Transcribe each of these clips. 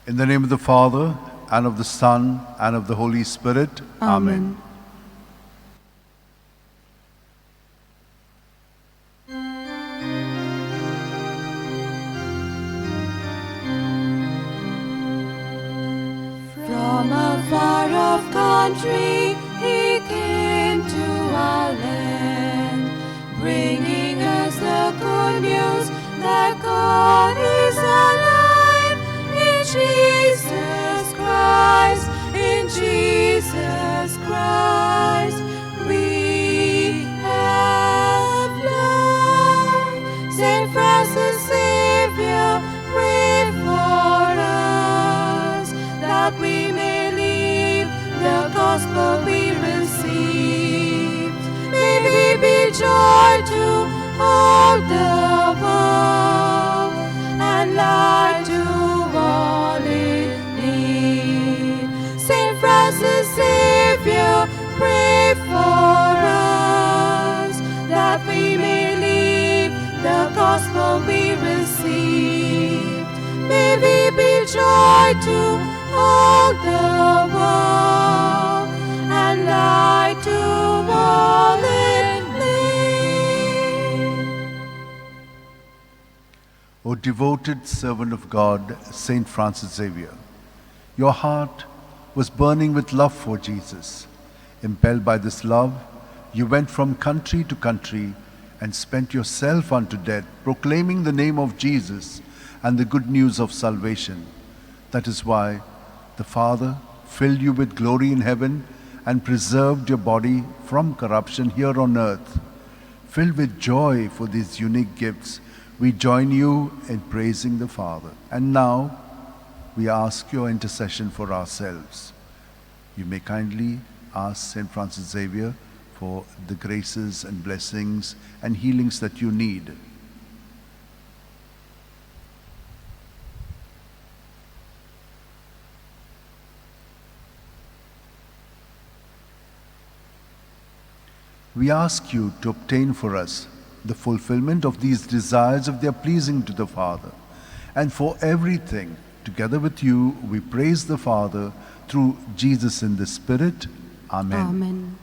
In the name of the Father, and of the Son, and of the Holy Spirit. Amen. From a far off country he came to our land, bringing us the good news that God is alive in Jesus Christ, in Jesus Christ. We have life. Saint Francis Xavier, pray for us, that we may live the gospel we received. May we be joy to all the world, and light to all in need. Saint Francis Xavier, pray for us, that we may live the gospel we received. May we be joy to all the world, and light to all in need. O devoted servant of God, Saint Francis Xavier, your heart was burning with love for Jesus. Impelled by this love, you went from country to country and spent yourself unto death, proclaiming the name of Jesus and the good news of salvation. That is why the Father filled you with glory in heaven and preserved your body from corruption here on earth. Filled with joy for these unique gifts, we join you in praising the Father. And now, we ask your intercession for ourselves. You may kindly ask St. Francis Xavier for the graces and blessings and healings that you need. We ask you to obtain for us the fulfillment of these desires if they are pleasing to the Father. And for everything, together with you, we praise the Father through Jesus in the Spirit. Amen.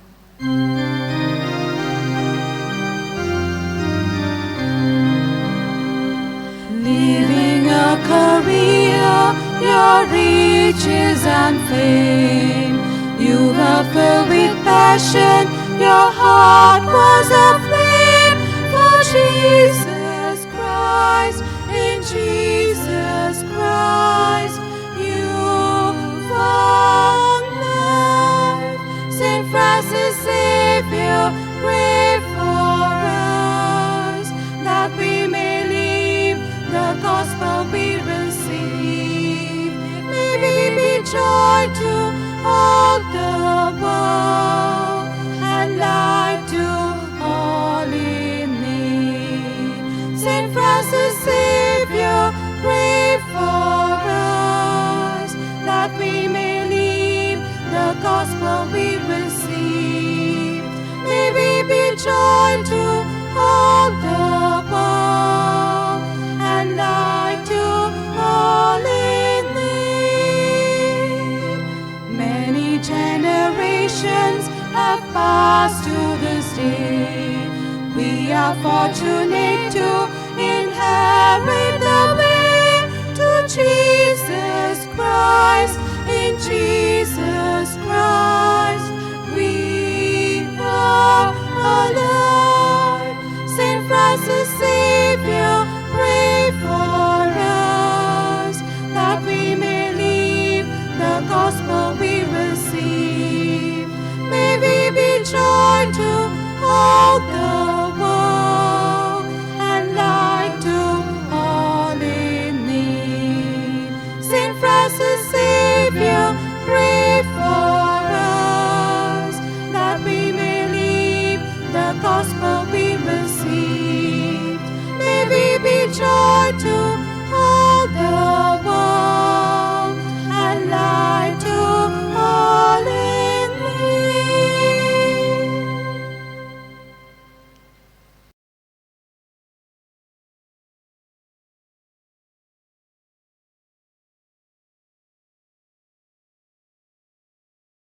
Leaving a career, your riches and fame, you were filled with passion, your heart was aflame for Jesus Christ, in Jesus Christ you found life. Saint Francis Xavier, pray for us, that we may live the gospel we receive. May we be joy to all the world, and light to all in need. Saint Francis Xavier, pray for us, that we may live the gospel we received. May we be joy to all the world, and light to all in need. Many generations have passed to this day. We are fortunate to inherit the way to Jesus Christ, in Jesus Christ we are alive. Saint Francis